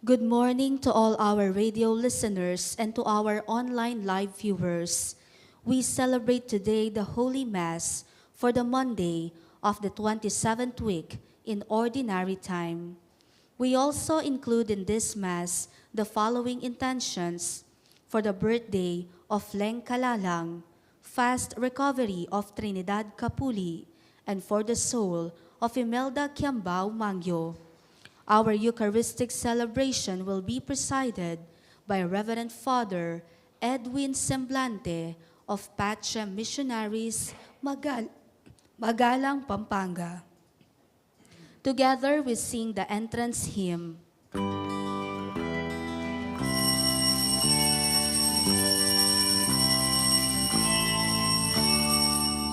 Good morning to all our radio listeners and to our online live viewers. We celebrate today the Holy Mass for the Monday of the 27th week in Ordinary Time. We also include in this Mass the following intentions: for the birthday of Leng Kalalang, fast recovery of Trinidad Capuli, and for the soul of Imelda Kiambao Mangyo. Our Eucharistic celebration will be presided by Reverend Father Edwin Semblante of PACEM Missionaries, Magalang, Pampanga. Together we sing the entrance hymn.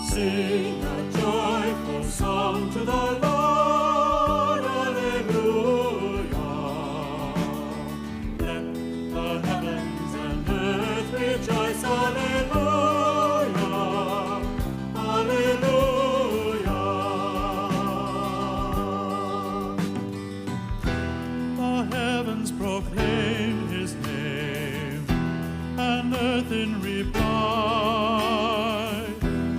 Sing a joyful song to the Lord, Alleluia. Let the heavens and earth rejoice, Alleluia, Alleluia. The heavens proclaim His name, and earth in reply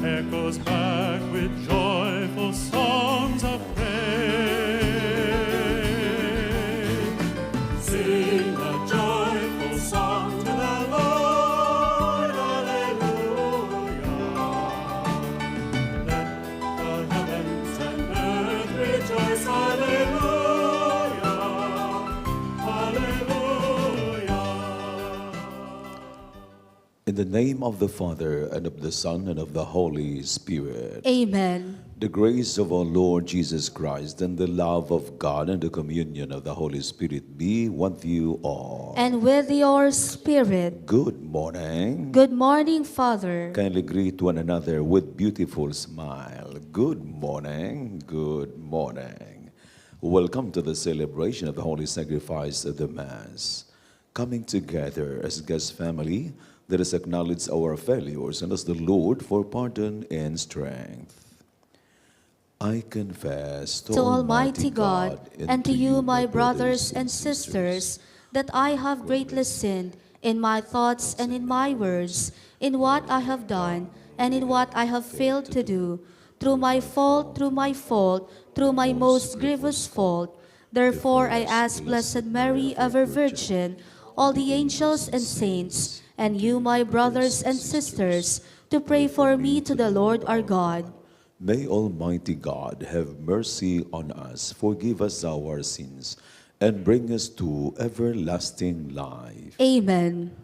echoes back with joyful songs of praise. Sing a joyful song to the Lord, Alleluia. Let the heavens and earth rejoice, Alleluia, Alleluia. In the name of the Father, and of the Son, and of the Holy Spirit. Amen. The grace of our Lord Jesus Christ, and the love of God, and the communion of the Holy Spirit be with you all. And with your spirit. Good morning. Good morning, Father. Kindly greet one another with beautiful smile. Good morning. Good morning. Welcome to the celebration of the Holy Sacrifice of the Mass. Coming together as God's family, let us acknowledge our failures and ask the Lord for pardon and strength. I confess To Almighty God and to you, my brothers and sisters, that I have greatly sinned in my thoughts and in my words, in what I have done and in what I have failed to do, through my fault, through my most grievous fault. Therefore I ask Blessed Mary, ever Virgin, all the angels and saints, and you, my brothers and sisters, to pray for me to the Lord our God. May Almighty God have mercy on us, forgive us our sins, and bring us to everlasting life. Amen.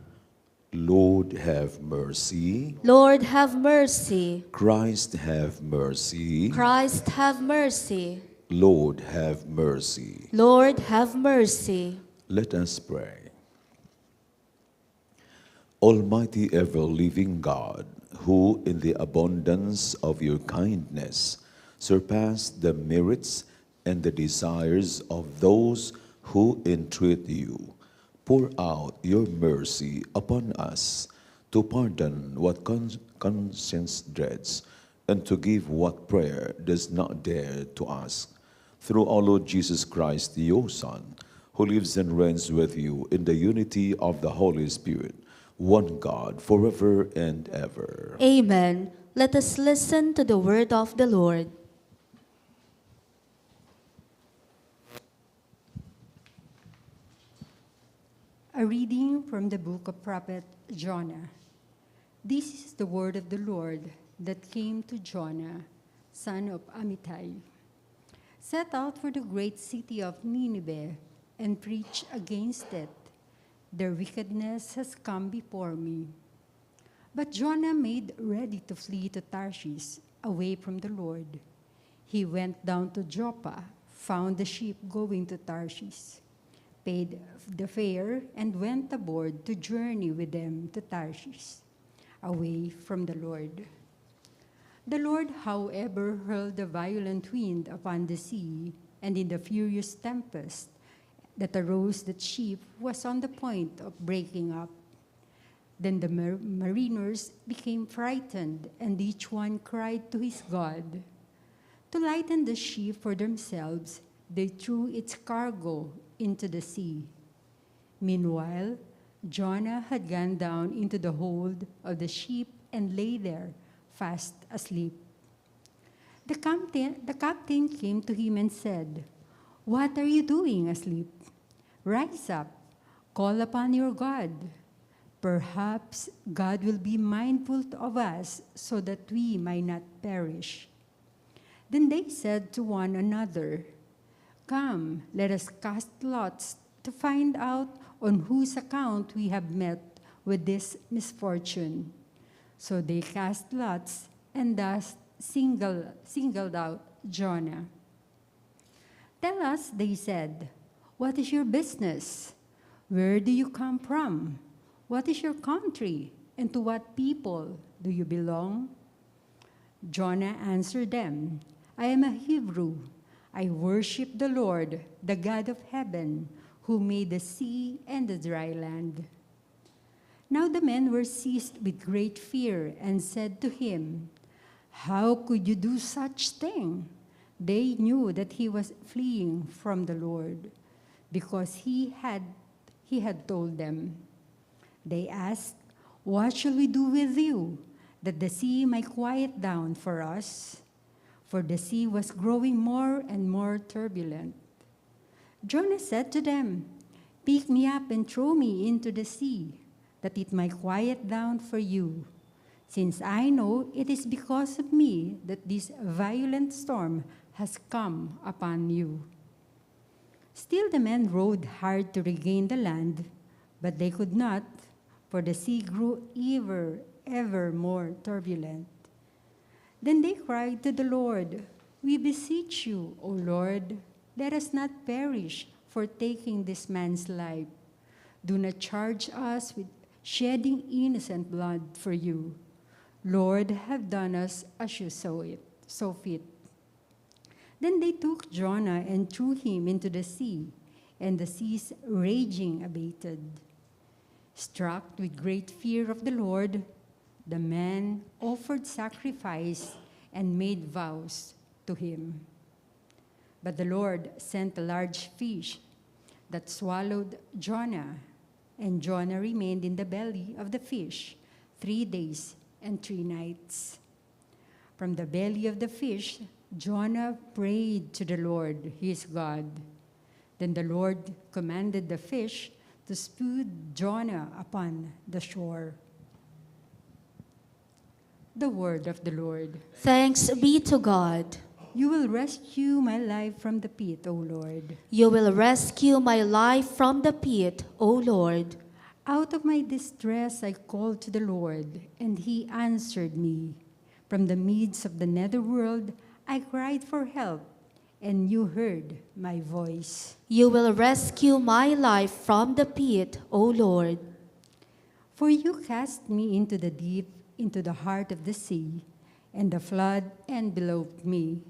Lord, have mercy. Lord, have mercy. Christ, have mercy. Christ, have mercy. Lord, have mercy. Lord, have mercy. Let us pray. Almighty ever-living God, who in the abundance of your kindness surpass the merits and the desires of those who entreat you, pour out your mercy upon us to pardon what conscience dreads and to give what prayer does not dare to ask. Through our Lord Jesus Christ, your Son, who lives and reigns with you in the unity of the Holy Spirit, one God, forever and ever. Amen. Let us listen to the word of the Lord. A reading from the book of Prophet Jonah. This is the word of the Lord that came to Jonah, son of Amittai. Set out for the great city of Nineveh and preach against it. Their wickedness has come before me. But Jonah made ready to flee to Tarshish, away from the Lord. He went down to Joppa, found the ship going to Tarshish, paid the fare, and went aboard to journey with them to Tarshish, away from the Lord. The Lord, however, hurled a violent wind upon the sea, and in the furious tempest that arose, the ship was on the point of breaking up. Then the mariners became frightened, and each one cried to his God. To lighten the ship for themselves, they threw its cargo into the sea, Meanwhile, Jonah had gone down into the hold of the ship and lay there, fast asleep. The captain came to him and said, "What are you doing asleep? Rise up, call upon your God. Perhaps God will be mindful of us so that we might not perish." Then they said to one another, "Come, let us cast lots to find out on whose account we have met with this misfortune." So they cast lots and thus singled out Jonah. "Tell us," they said, "what is your business? Where do you come from? What is your country, and to what people do you belong?" Jonah answered them, "I am a Hebrew. I worship the Lord, the God of heaven, who made the sea and the dry land." Now the men were seized with great fear and said to him, "How could you do such thing?" They knew that he was fleeing from the Lord, because he had told them. They asked, "What shall we do with you, that the sea might quiet down for us?" For the sea was growing more and more turbulent. Jonah said to them, "Pick me up and throw me into the sea, that it might quiet down for you, since I know it is because of me that this violent storm has come upon you." Still the men rowed hard to regain the land, but they could not, for the sea grew ever more turbulent. Then they cried to the Lord, "We beseech you, O Lord, let us not perish for taking this man's life. Do not charge us with shedding innocent blood for you. Lord, have done us as you so fit." Then they took Jonah and threw him into the sea, and the sea's raging abated. Struck with great fear of the Lord, the men offered sacrifice and made vows to him. But the Lord sent a large fish that swallowed Jonah, and Jonah remained in the belly of the fish 3 days and 3 nights. From the belly of the fish, Jonah prayed to the Lord, his God. Then the Lord commanded the fish to spew Jonah upon the shore. The word of the Lord. Thanks be to God. You will rescue my life from the pit, O Lord. You will rescue my life from the pit, O Lord. Out of my distress I called to the Lord, and he answered me. From the midst of the netherworld I cried for help, and you heard my voice. You will rescue my life from the pit, O Lord. For you cast me into the deep, into the heart of the sea, and the flood enveloped me.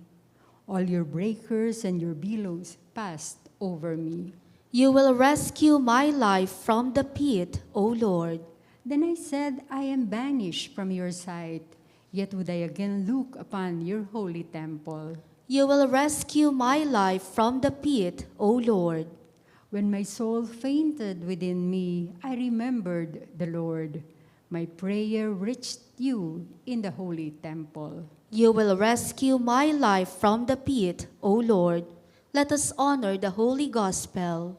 All your breakers and your billows passed over me. You will rescue my life from the pit, O Lord. Then I said, I am banished from your sight, yet would I again look upon your holy temple. You will rescue my life from the pit, O Lord. When my soul fainted within me, I remembered the Lord. My prayer reached you in the holy temple. You will rescue my life from the pit, O Lord. Let us honor the holy gospel.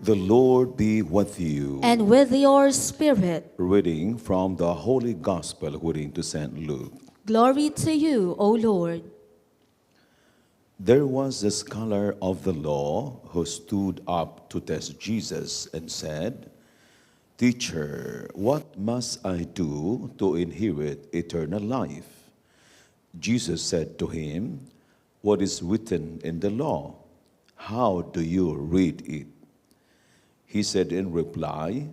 The Lord be with you. And with your spirit. Reading from the Holy Gospel according to St. Luke. Glory to you, O Lord. There was a scholar of the law who stood up to test Jesus and said, Teacher, what must I do to inherit eternal life? Jesus said to him, what is written in the law? How do you read it? He said in reply,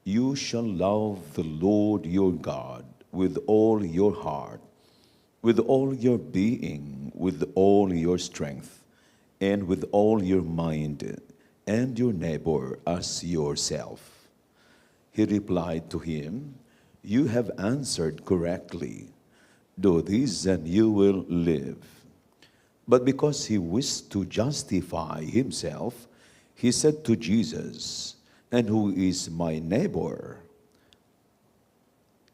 you shall love the Lord your God with all your heart, with all your being, with all your strength, and with all your mind, and your neighbor as yourself. He replied to him, you have answered correctly. Do this and you will live. But because he wished to justify himself, he said to Jesus, and who is my neighbor?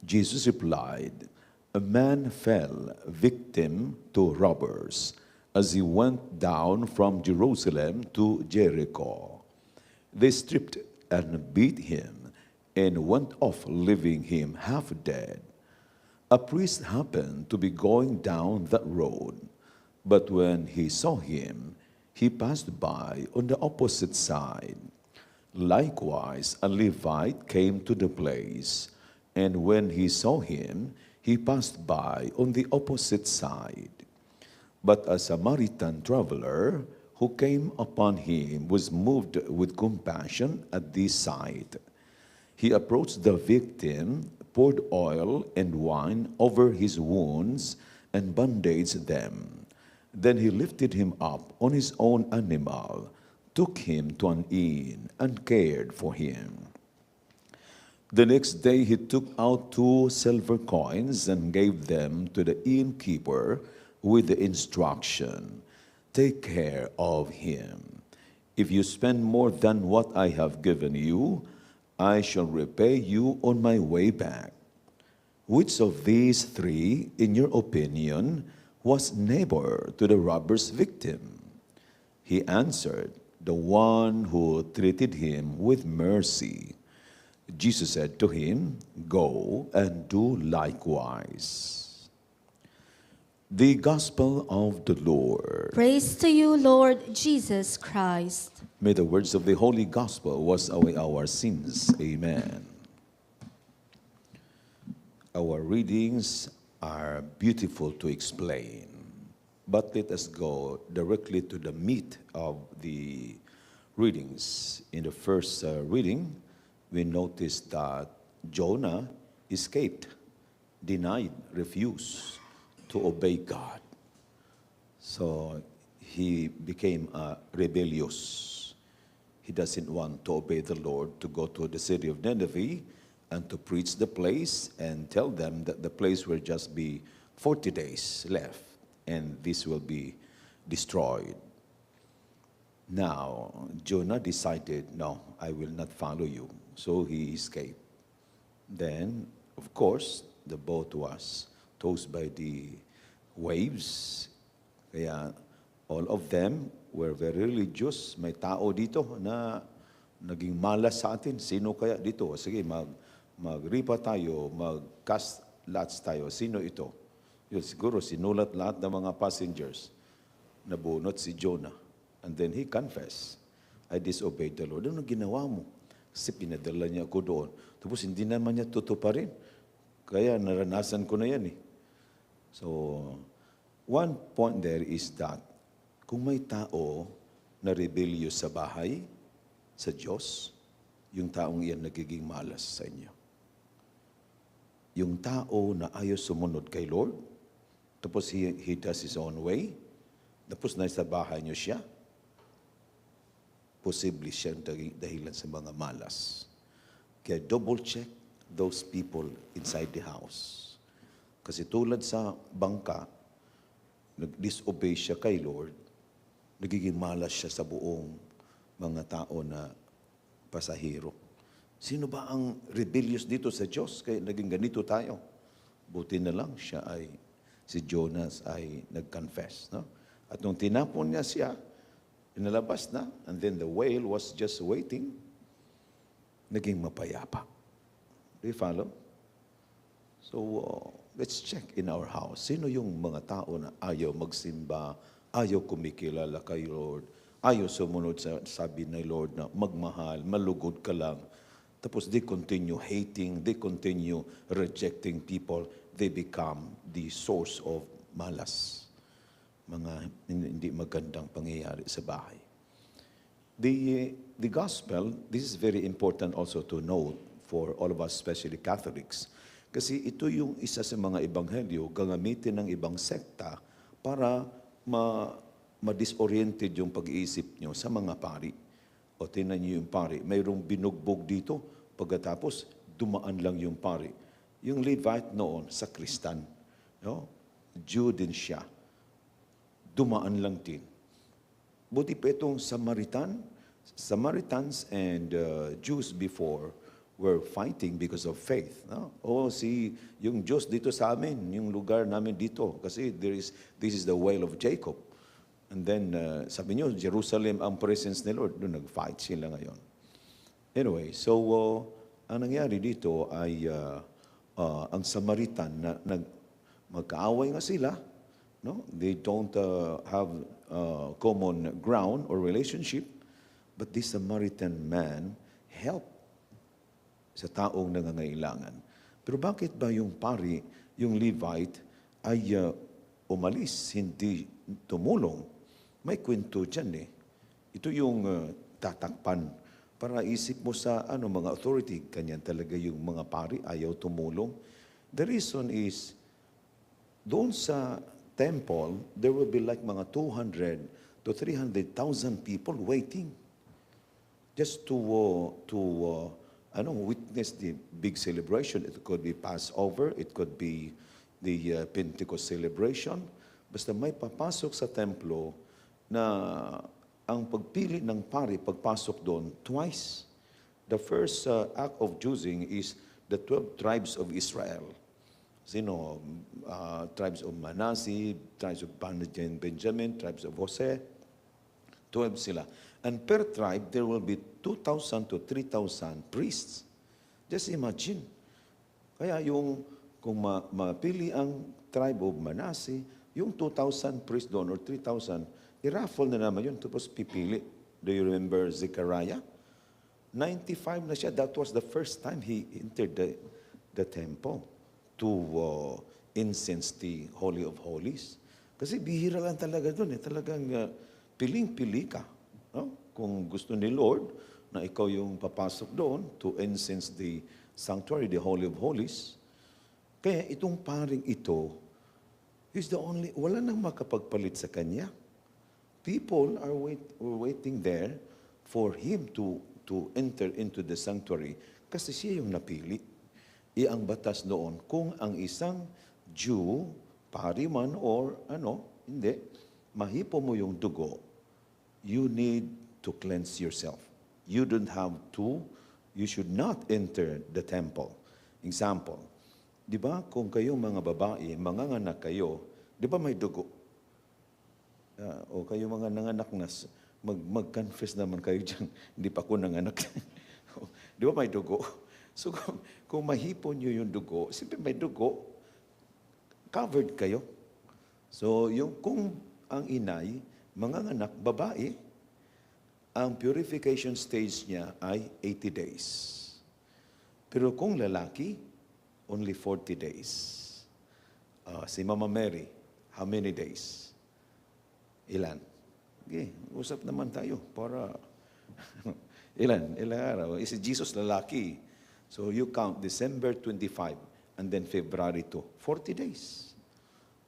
Jesus replied, a man fell victim to robbers as he went down from Jerusalem to Jericho. They stripped and beat him and went off, leaving him half dead. A priest happened to be going down that road, but when he saw him, he passed by on the opposite side. Likewise, a Levite came to the place, and when he saw him, he passed by on the opposite side. But a Samaritan traveler who came upon him was moved with compassion at this sight. He approached the victim, poured oil and wine over his wounds, and bandaged them. Then he lifted him up on his own animal, took him to an inn, and cared for him. The next day he took out 2 silver coins and gave them to the innkeeper with the instruction, take care of him. If you spend more than what I have given you, I shall repay you on my way back. Which of these 3, in your opinion, was neighbor to the robber's victim? He answered, the one who treated him with mercy. Jesus said to him, go and do likewise. The Gospel of the Lord. Praise to you, Lord Jesus Christ. May the words of the Holy Gospel wash away our sins. Amen. Our readings are beautiful to explain, but let us go directly to the meat of the readings. In the first reading, we noticed that Jonah escaped, denied, refused to obey God. So he became rebellious. He doesn't want to obey the Lord, to go to the city of Nineveh and to preach the place and tell them that the place will just be 40 days left and this will be destroyed. Now, Jonah decided, no, I will not follow you. So he escaped. Then, of course, the boat was tossed by the waves. Kaya all of them were very religious. May tao dito na naging malas sa atin. Sino kaya dito? Sige, magripa tayo, mag-cast lots tayo. Sino ito? Yun, siguro sinulat lahat ng mga passengers. Nabunot si Jonah. And then he confessed, I disobeyed the Lord. Ano ginawa mo? Kasi pinadala niya ako doon. Tapos hindi naman niya tutuparin. Kaya naranasan ko na yan eh. So, one point there is that kung may tao na rebellious sa bahay, sa Diyos, yung taong iyan nagiging malas sa inyo. Yung tao na ayaw sumunod kay Lord, tapos he does his own way, tapos nasa bahay niyo siya, posible siyang dahilan sa mga malas. Kaya double check those people inside the house. Kasi tulad sa bangka, nag-disobey siya kay Lord, nagiging malas siya sa buong mga tao na pasahero. Sino ba ang rebellious dito sa Diyos? Kaya naging ganito tayo. Buti na lang siya si Jonas ay nag-confess. No? At nung tinapon niya siya, inalabas na, and then the whale was just waiting, naging mapayapa. Do you follow? So, let's check in our house. Sino yung mga tao na ayaw magsimba, ayaw kumikilala kay Lord, ayaw sumunod sa sabi ng Lord na magmahal, malugod ka lang. Tapos they continue hating, they continue rejecting people, they become the source of malas, mga hindi magandang pangyayari sa bahay. The gospel, this is very important also to note for all of us, especially Catholics, kasi ito yung isa sa mga ebanghelyo gagamitin ng ibang sekta para ma-disoriented yung pag-iisip nyo sa mga pari. O tinan niyo yung pari, mayroong binugbog dito, pagkatapos dumaan lang yung pari. Yung Levite noon, sa Kristan, no? Jew din siya. Dumaan lang din. Buti pa itong Samaritans and Jews before were fighting because of faith. No? Yung Diyos dito sa amin, yung lugar namin dito, kasi this is the well of Jacob. And then, sabi niyo, Jerusalem ang presence ni Lord. Doon nag-fight sila ngayon. Anyway, so, ang nangyari dito ay ang Samaritan, magkaaway nga sila. No? They don't have common ground or relationship. But this Samaritan man helped sa taong nangangailangan. Pero bakit ba yung pari, yung Levite, ay umalis, hindi tumulong? May kwento dyan eh. Ito yung tatakpan para isip mo sa mga authority. Kanyan talaga yung mga pari, ayaw tumulong. The reason is, doon sa temple, there will be like mga 200 to 300,000 people waiting just to witness the big celebration. It could be Passover, it could be the Pentecost celebration. Basta may papasok sa templo na ang pagpili ng pari, pagpasok doon, twice. The first act of choosing is the 12 tribes of Israel. Tribes of Manasseh, tribes of Benjamin, tribes of Jose, 12 sila. And per tribe, there will be 2,000 to 3,000 priests. Just imagine. Kaya kung mapili ang tribe of Manasseh, yung 2,000 priests doon or 3,000, i-raffle na naman yun, tapos pipili. Do you remember Zechariah? 95 na siya. That was the first time he entered the temple to incense the Holy of Holies. Kasi bihira lang talaga doon. Talagang piling-pili ka. No? Kung gusto ni Lord na ikaw yung papasok doon to incense the sanctuary, the Holy of Holies. Kaya itong paring ito, he's the only, wala nang makapagpalit sa kanya. People are waiting there for him to enter into the sanctuary kasi siya yung napili. Ang batas noon, kung ang isang Jew, pari man or hindi, mahipo mo yung dugo, you need to cleanse yourself. You should not enter the temple. Example, di ba kung kayong mga babae, manganganak kayo, di ba may dugo? O kayo mga nanganak na, mag-confess naman kayo dyan, hindi pa ako nanganak. Di ba may dugo? So kung mahipo nyo yung dugo, siyempre may dugo, covered kayo. So kung ang inay, manganganak, babae, ang purification stage niya ay 80 days. Pero kung lalaki, only 40 days. Si Mama Mary, how many days? Ilan? Okay, usap naman tayo para ilan araw. Si Jesus lalaki. So you count December 25 and then February 2. 40 days.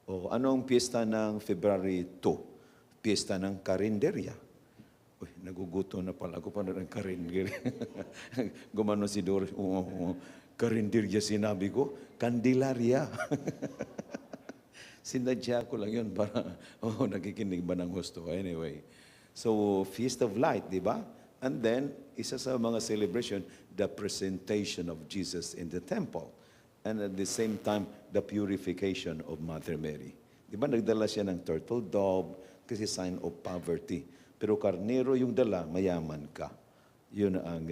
Anong piyesta ng February 2? Piyesta ng karinderya. Uy, naguguto na pala ako para ng karinderya. Gumano si Doris. Karinderya sinabi ko. Candelaria. Sinadya ko lang yun para, nakikinig ba ng gusto? Anyway, so Feast of Light, di ba? And then, isa sa mga celebration, the presentation of Jesus in the temple. And at the same time, the purification of Mother Mary. Di ba nagdala siya ng turtle dove kasi sign of poverty. Pero karnero yung dala, mayaman ka. Yun ang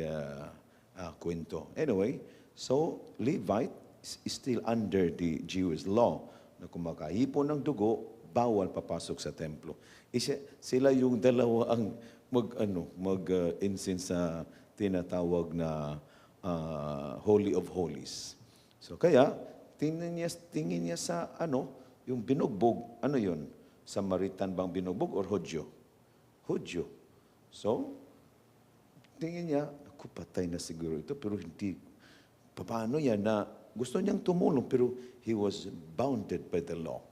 kwento. Anyway, so Levite is still under the Jewish law. Na kung makahipon ng dugo, bawal papasok sa templo. Sila yung dalawa ang mag-incense sa tinatawag na Holy of Holies. So kaya, tingin niya sa yung binugbog. Ano yun? Samaritan bang binugbog or Hudyo? Hudyo. So, tingin niya, naku, patay na siguro ito, pero hindi. Paano yan na gusto niyang tumulong, pero he was bounded by the law.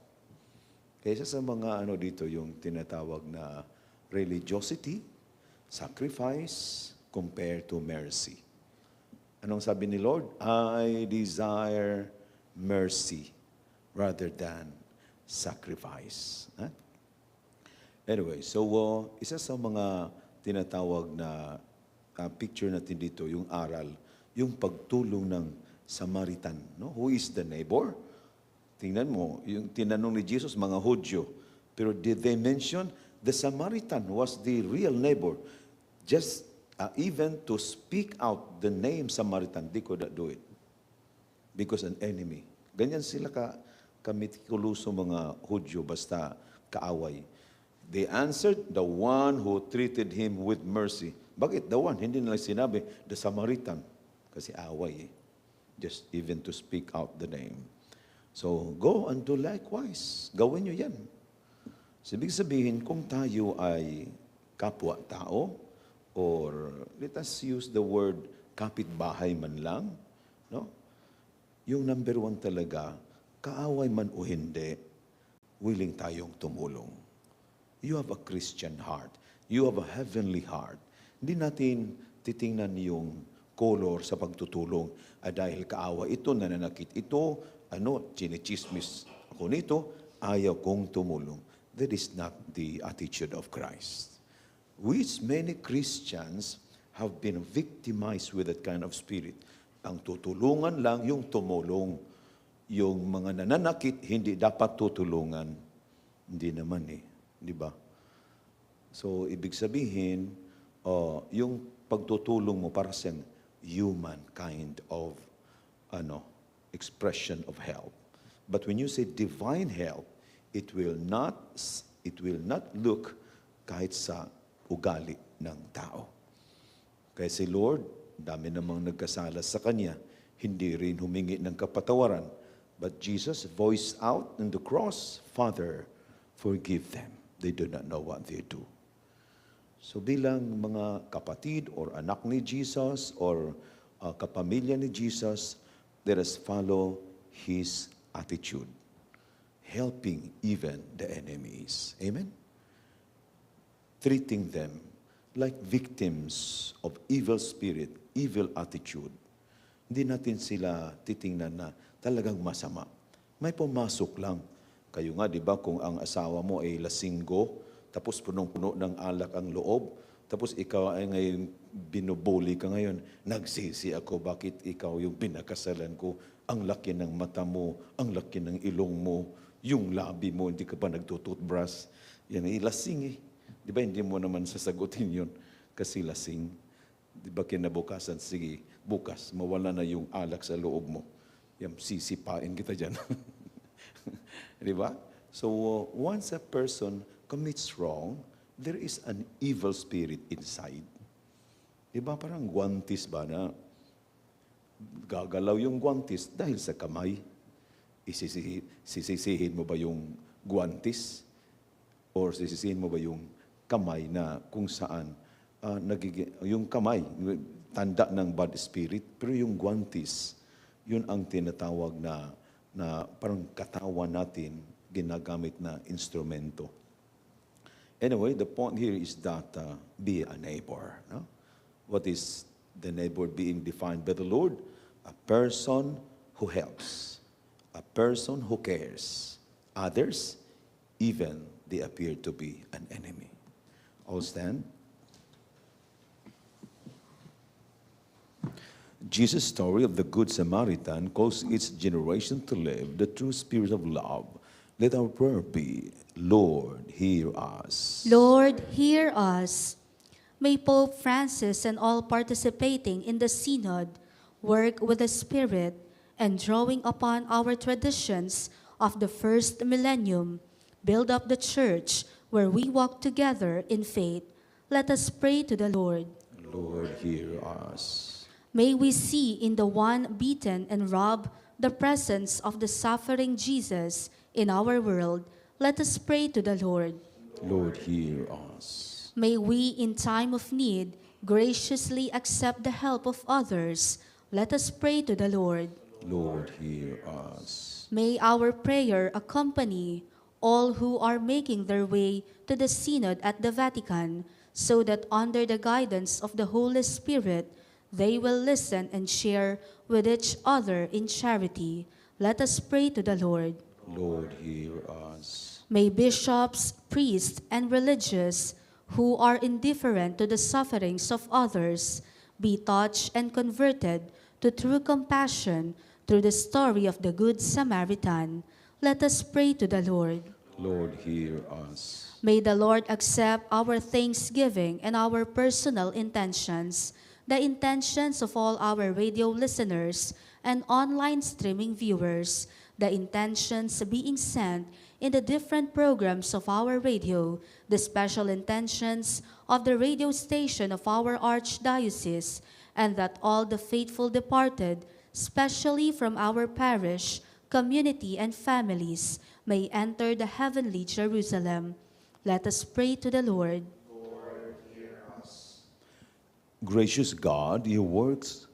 Kaya sa mga dito, yung tinatawag na religiosity, sacrifice, compared to mercy. Anong sabi ni Lord? I desire mercy rather than sacrifice. Anyway, so isa sa mga tinatawag na picture natin dito, yung aral, yung pagtulong ng Samaritan. No? Who is the neighbor? Tingnan mo, yung tinanong ni Jesus, mga Hudyo. Pero did they mention the Samaritan was the real neighbor? Just even to speak out the name Samaritan, they could not do it. Because an enemy. Ganyan sila kamitikuloso mga Hudyo, basta kaaway. They answered, the one who treated him with mercy. Bakit the one? Hindi nila sinabi, the Samaritan. Kasi away. Just even to speak out the name. So, go and do likewise. Gawin nyo yan. Ibig sabihin, kung tayo ay kapwa-tao, or let us use the word kapitbahay man lang, no? Yung number one talaga, kaaway man o hindi, willing tayong tumulong. You have a Christian heart. You have a heavenly heart. Hindi natin titingnan yung color sa pagtutulong. Dahil kaaway ito, nananakit ito, chinichismis ako nito, ayaw kong tumulong. That is not the attitude of Christ. Which many Christians have been victimized with that kind of spirit. Ang tutulungan lang yung tumulong. Yung mga nananakit, hindi dapat tutulungan. Hindi naman di ba? So, ibig sabihin, yung pagtutulong mo para sa human kind of expression of help. But when you say divine help, it will not look kahit sa ugali ng tao. Kaya si Lord, dami namang nagkasala sa Kanya, hindi rin humingi ng kapatawaran. But Jesus voiced out in the cross, Father, forgive them. They do not know what they do. So bilang mga kapatid or anak ni Jesus or kapamilya ni Jesus, let us follow His attitude, helping even the enemies. Amen? Treating them like victims of evil spirit, evil attitude. Hindi natin sila titingnan na talagang masama. May pumasok lang. Kayo nga, di ba, kung ang asawa mo ay lasinggo, tapos punong-puno ng alak ang loob, tapos ikaw ay ngayon binubuli ka ngayon, nagsisi ako, bakit ikaw yung pinakasalan ko? Ang laki ng mata mo, ang laki ng ilong mo, yung labi mo, hindi ka pa nagtututbrush. Yan ay lasing Di ba, hindi mo naman sasagutin yun kasi lasing. Di ba, kinabukasan, sige, bukas, mawala na yung alak sa loob mo. Yan, sisipain kita dyan. Di ba? So, once a person commits wrong, there is an evil spirit inside. Di ba, parang guantis ba na gagalaw yung guantis dahil sa kamay? Sisisihin mo ba yung guantis? Or sisisihin mo ba yung kamay na kung saan yung kamay, tanda ng bad spirit, pero yung guantis, yun ang tinatawag na parang katawan natin ginagamit na instrumento. Anyway, the point here is that be a neighbor. No? What is the neighbor being defined by the Lord? A person who helps, a person who cares. Others, even they appear to be an enemy. All stand. Jesus' story of the Good Samaritan calls its generation to live the true spirit of love. Let our prayer be, Lord, hear us. Lord, hear us. May Pope Francis and all participating in the Synod work with the Spirit and drawing upon our traditions of the first millennium, build up the Church where we walk together in faith. Let us pray to the Lord. Lord, hear us. May we see in the one beaten and robbed the presence of the suffering Jesus in our world. Let us pray to the Lord. Lord, hear us. May we, in time of need, graciously accept the help of others. Let us pray to the Lord. Lord, hear us. May our prayer accompany all who are making their way to the Synod at the Vatican, so that under the guidance of the Holy Spirit, they will listen and share with each other in charity. Let us pray to the Lord. Lord, hear us. May bishops, priests, and religious who are indifferent to the sufferings of others be touched and converted to true compassion through the story of the Good Samaritan. Let us pray to the Lord. Lord, hear us. May the Lord accept our thanksgiving and our personal intentions, the intentions of all our radio listeners and online streaming viewers, the intentions being sent in the different programs of our radio, the special intentions of the radio station of our Archdiocese, and that all the faithful departed, especially from our parish, community, and families, may enter the heavenly Jerusalem. Let us pray to the Lord. Gracious God, your works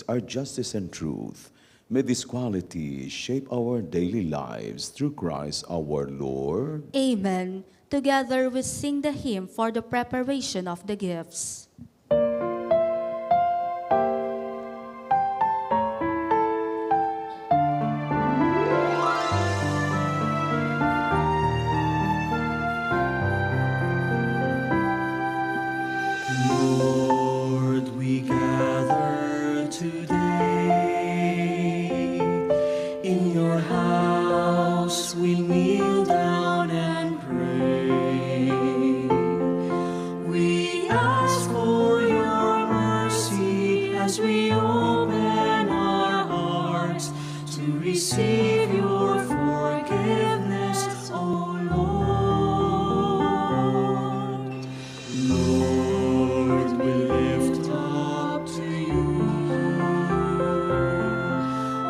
are justice and truth. May this quality shape our daily lives through Christ our Lord. Amen. Together we sing the hymn for the preparation of the gifts. Lord, we gather today. In your house we kneel down and pray. We ask for your mercy as we open our hearts to receive your forgiveness, O Lord. Lord, we lift up to you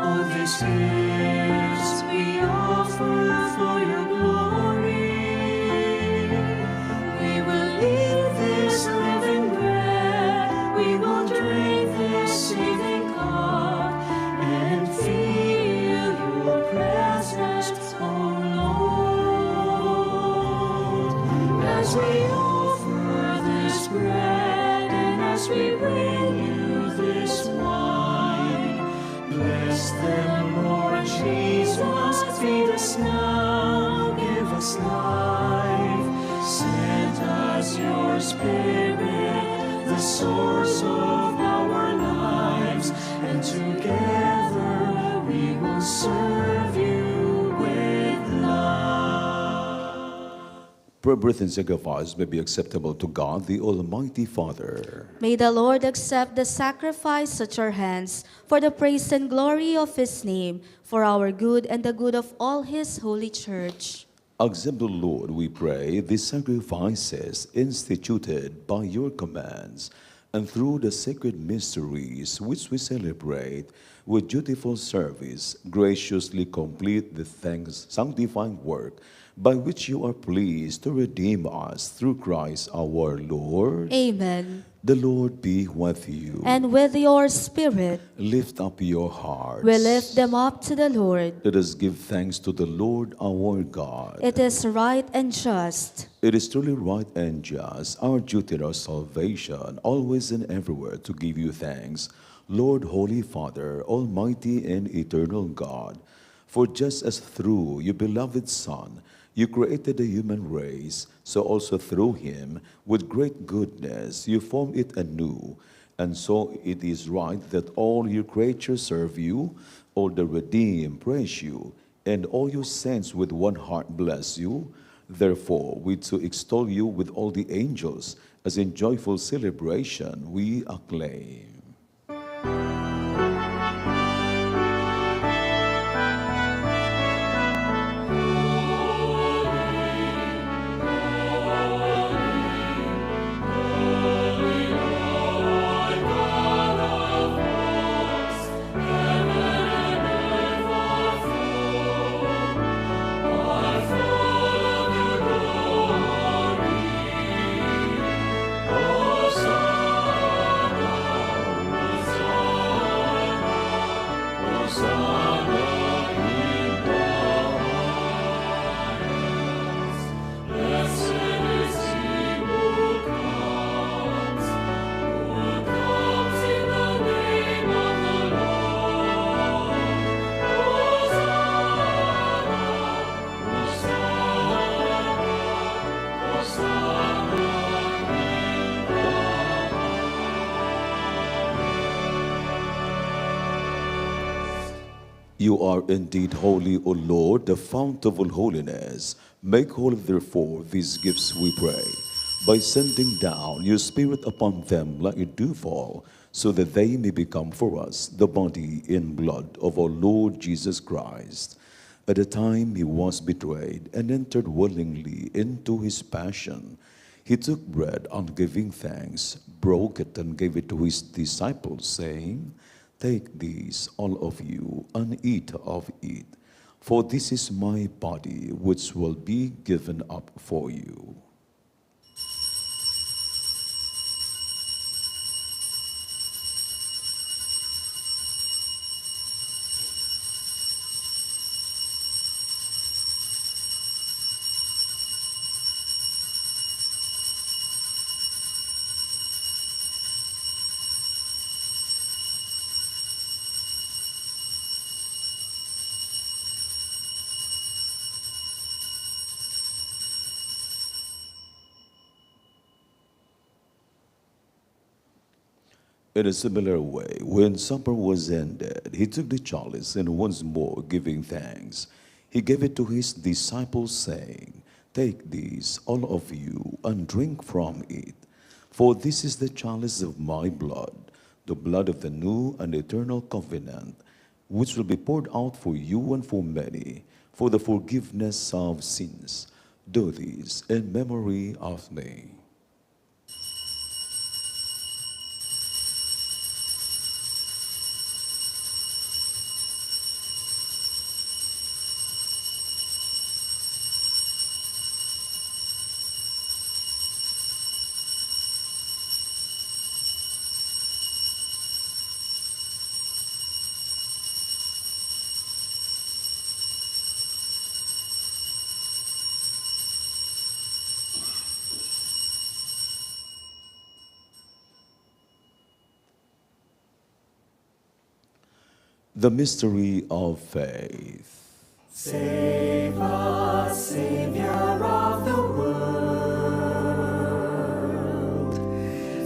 all these gifts we offer for your glory. We will eat this living bread, we will drink this saving cup, and feel your presence, O Lord. As we offer this bread and as we bring you this wine, bless them, Lord Jesus, feed us now, give us life, send us your Spirit, the source of our lives, and together we will serve you with love. Prayer, breath, and sacrifice may be acceptable to God, the Almighty Father. May the Lord accept the sacrifice at your hands for the praise and glory of his name, for our good and the good of all his holy church. Accept, O Lord, we pray, these sacrifices instituted by your commands, and through the sacred mysteries which we celebrate with dutiful service, graciously complete the sanctifying work by which you are pleased to redeem us through Christ our Lord. Amen. The Lord be with you. And with your spirit, Lift up your hearts. we lift them up to the Lord. Let us give thanks to the Lord our God. It is right and just. It is truly right and just, our duty and our salvation, always and everywhere to give you thanks, Lord, Holy Father, Almighty and eternal God. For just as through your beloved Son, you created the human race, so also through him, with great goodness, you formed it anew. And so it is right that all your creatures serve you, all the redeemed praise you, and all your saints with one heart bless you. Therefore, we too extol you with all the angels, as in joyful celebration we acclaim. You are indeed holy, O Lord, the fount of all holiness. Make holy, therefore, these gifts, we pray, by sending down your Spirit upon them like a dewfall, so that they may become for us the body and blood of our Lord Jesus Christ. At the time he was betrayed and entered willingly into his passion, he took bread and giving thanks, broke it and gave it to his disciples, saying, "Take these, all of you, and eat of it, for this is my body, which will be given up for you." In a similar way, when supper was ended, he took the chalice and once more giving thanks, he gave it to his disciples, saying, "Take this, all of you, and drink from it. For this is the chalice of my blood, the blood of the new and eternal covenant, which will be poured out for you and for many, for the forgiveness of sins. Do this in memory of me." The mystery of faith. Save us, Savior of the world.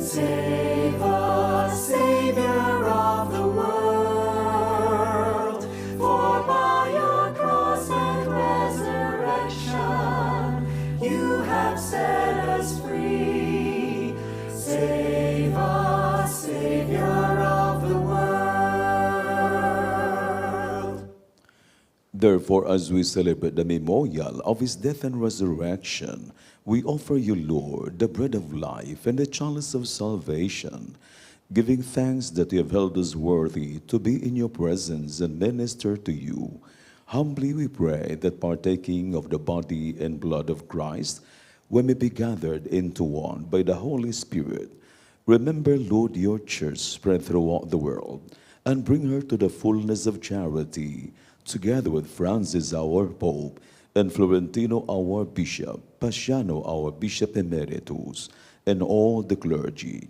Save us, Savior of the world. For by your cross and resurrection, you have set us free. Save us, Savior of the world. Therefore, as we celebrate the memorial of his death and resurrection, we offer you, Lord, the bread of life and the chalice of salvation, giving thanks that you have held us worthy to be in your presence and minister to you. Humbly we pray that partaking of the body and blood of Christ, we may be gathered into one by the Holy Spirit. Remember, Lord, your church spread throughout the world, and bring her to the fullness of charity, together with Francis, our Pope, and Florentino, our Bishop, Paciano, our Bishop Emeritus, and all the clergy.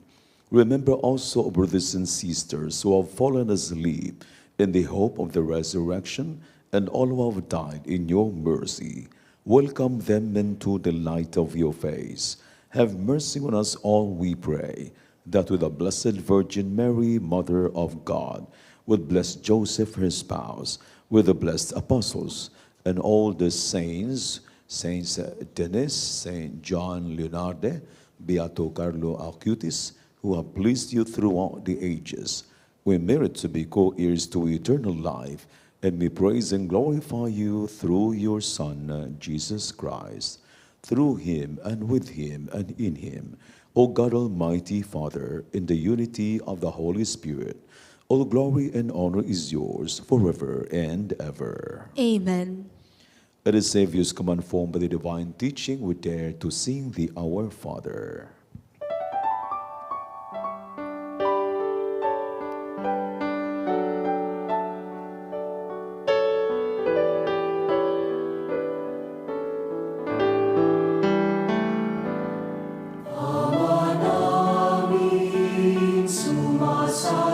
Remember also our brothers and sisters who have fallen asleep in the hope of the resurrection, and all who have died in your mercy. Welcome them into the light of your face. Have mercy on us all, we pray, that with the Blessed Virgin Mary, Mother of God, with blessed Joseph, her spouse, with the blessed apostles, and all the saints, Saints Denis, Saint John Leonardo, Beato Carlo Acutis, who have pleased you throughout the ages, we merit to be co-heirs to eternal life, and we praise and glorify you through your Son, Jesus Christ. Through him, and with him, and in him, O God Almighty Father, in the unity of the Holy Spirit, all glory and honor is yours forever and ever. Amen. At the Savior's command formed by the divine teaching, we dare to sing the Our Father. Sa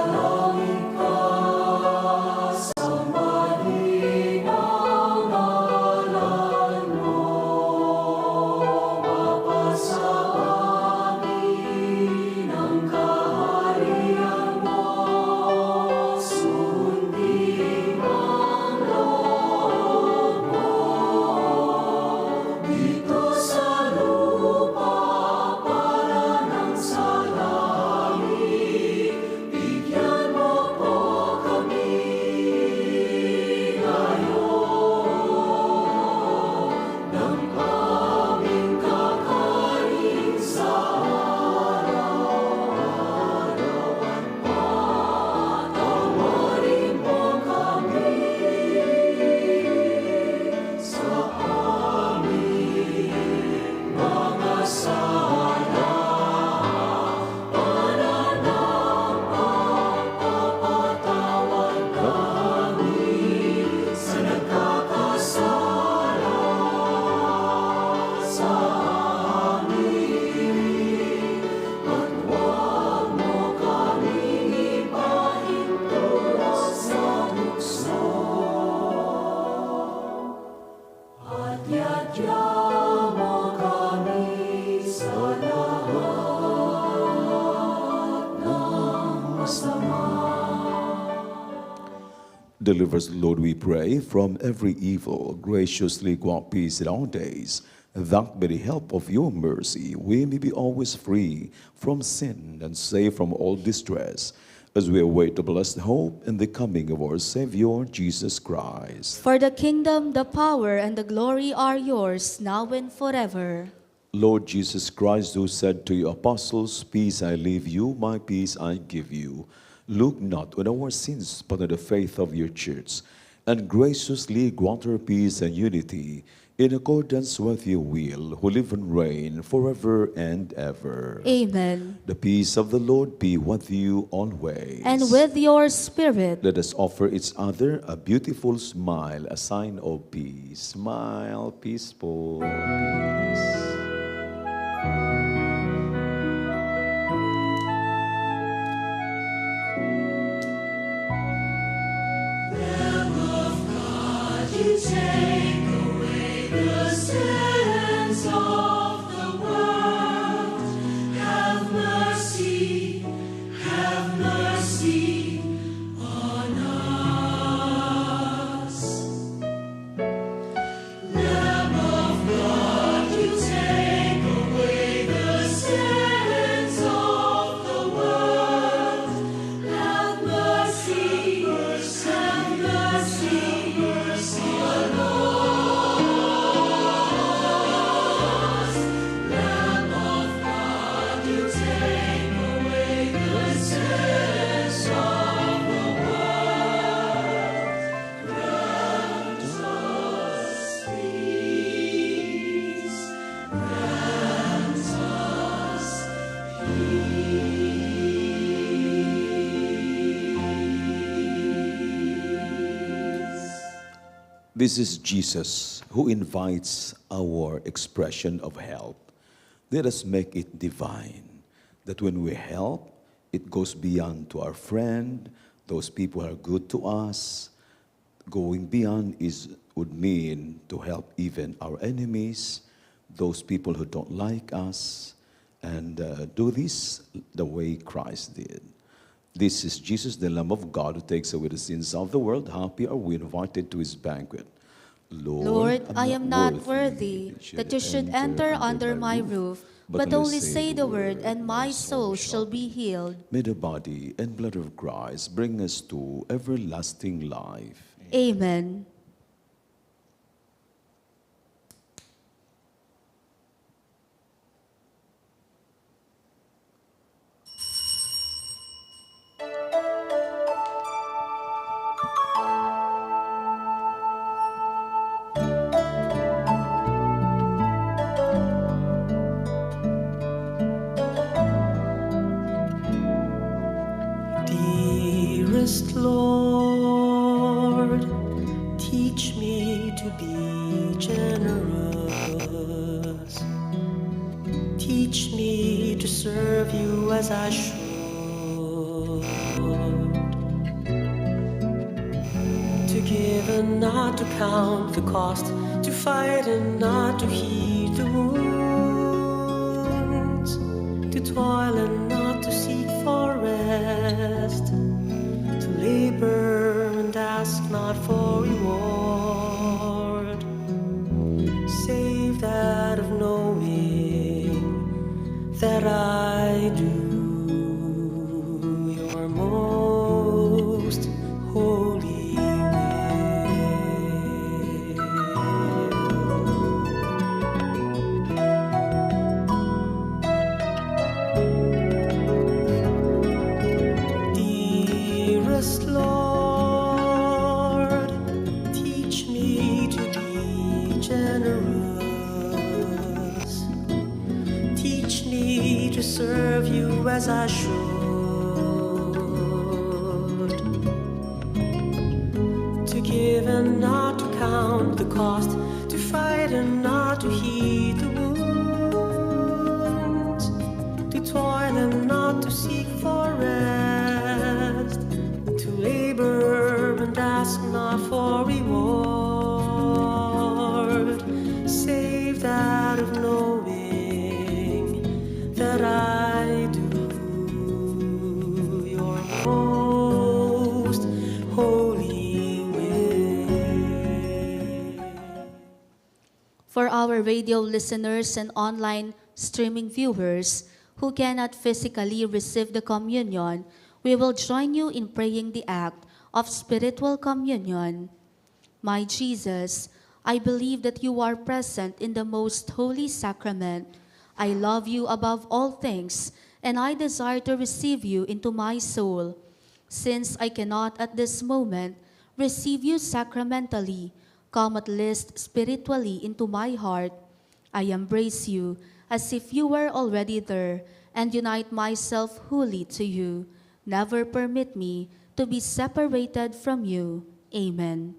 Deliver us, Lord, we pray, from every evil. Graciously grant peace in our days, that by the help of your mercy we may be always free from sin and safe from all distress, as we await the blessed hope and the coming of our Savior, Jesus Christ. For the kingdom, the power, and the glory are yours, now and forever. Lord Jesus Christ, who said to your apostles, "Peace I leave you, my peace I give you," look not on our sins, but on the faith of your church, and graciously grant her peace and unity, in accordance with your will, who live and reign forever and ever. Amen. The peace of the Lord be with you always. And with your spirit. Let us offer each other a beautiful smile, a sign of peace. Smile, peaceful, peace. You take away the sins of the world. Have mercy on us. Lamb of God, you take away the sins of the world. Have mercy on us. Lamb of God, you take away the sins of the world. Grant us peace. Grant us This is Jesus who invites our expression of help. Let us make it divine, that when we help, it goes beyond to our friend, those people who are good to us. Going beyond would mean to help even our enemies, those people who don't like us, and do this the way Christ did. This is Jesus, the Lamb of God, who takes away the sins of the world. Happy are we invited to his banquet. Lord, I am not worthy that you should enter under my roof, but only say the word, and my soul shall be healed. May the body and blood of Christ bring us to everlasting life. Amen. Dearest Lord, teach me to be generous. Teach me to serve you as I should. To give and not to count the cost. To fight and not to heed the wounds. To toil and not to seek for rest. To labor and ask not for reward. Save that of knowing that I do your most holy will. Dearest Lord, teach me to be generous. Teach me to serve you as I should. To give and not to count the cost. To fight and not to heed the wounds. To toil and not to seek for rest. To labor and ask not for reward. Save that of knowing that I do your most holy For our radio listeners and online streaming viewers who cannot physically receive the communion, we will join you in praying the act of spiritual communion. My Jesus, I believe that you are present in the most holy sacrament. I love you above all things, and I desire to receive you into my soul. Since I cannot at this moment receive you sacramentally, come at least spiritually into my heart. I embrace you as if you were already there and unite myself wholly to you. Never permit me to be separated from you. Amen.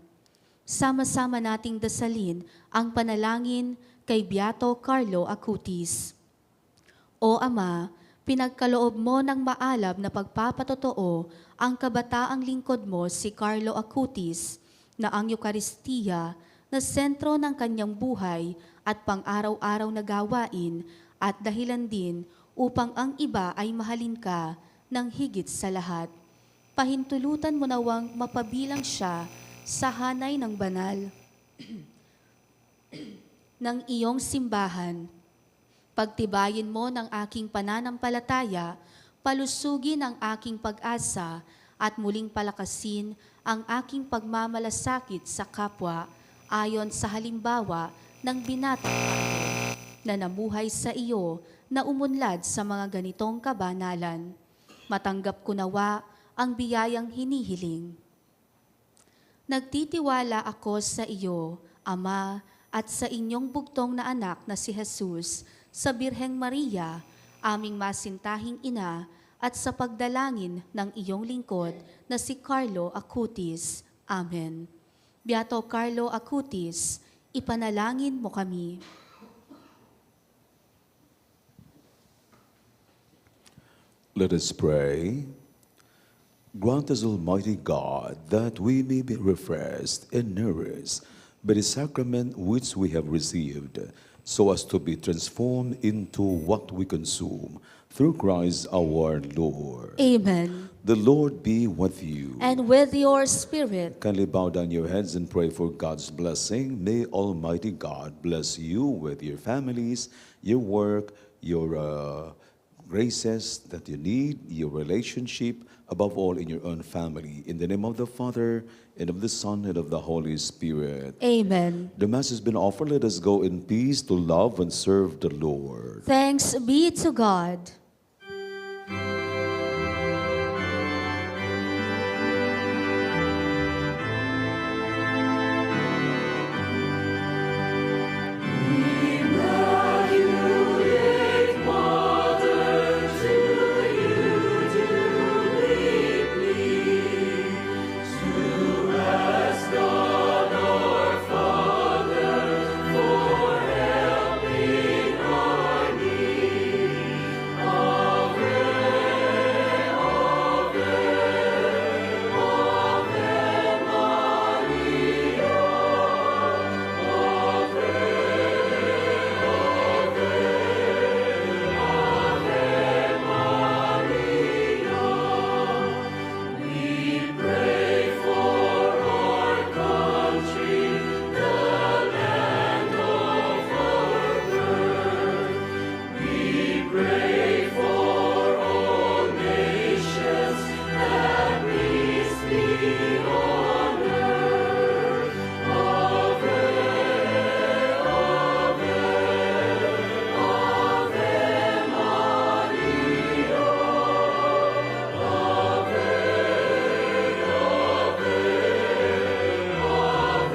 Sama-sama nating dasalin ang panalangin kay Beato Carlo Acutis. O Ama, pinagkaloob mo ng maalab na pagpapatotoo ang kabataang lingkod mo si Carlo Acutis na ang Eukaristiya na sentro ng kanyang buhay at pang-araw-araw na gawain at dahilan din upang ang iba ay mahalin ka ng higit sa lahat. Pahintulutan mo nawang mapabilang siya sa hanay ng banal ng iyong simbahan. Pagtibayin mo ng aking pananampalataya, palusugin ang aking pag-asa, at muling palakasin ang aking pagmamalasakit sa kapwa ayon sa halimbawa ng binatang Panginoon na namuhay sa iyo na umunlad sa mga ganitong kabanalan. Matanggap ko nawa ang biyayang hinihiling. Nagtitiwala ako sa iyo, Ama, at sa inyong bugtong na anak na si Jesus, sa Birheng Maria, aming masintahing ina, at sa pagdalangin ng iyong lingkod na si Carlo Acutis. Amen. Beato Carlo Acutis, ipanalangin mo kami. Let us pray. Grant us, Almighty God, that we may be refreshed and nourished by the sacrament which we have received, so as to be transformed into what we consume, through Christ our Lord. Amen. The Lord be with you. And with your spirit. Kindly bow down your heads and pray for God's blessing. May Almighty God bless you with your families, your work, your graces that you need, your relationship, above all in your own family. In the name of the Father, and of the Son, and of the Holy Spirit. Amen. The Mass has been offered. Let us go in peace to love and serve the Lord. Thanks be to God.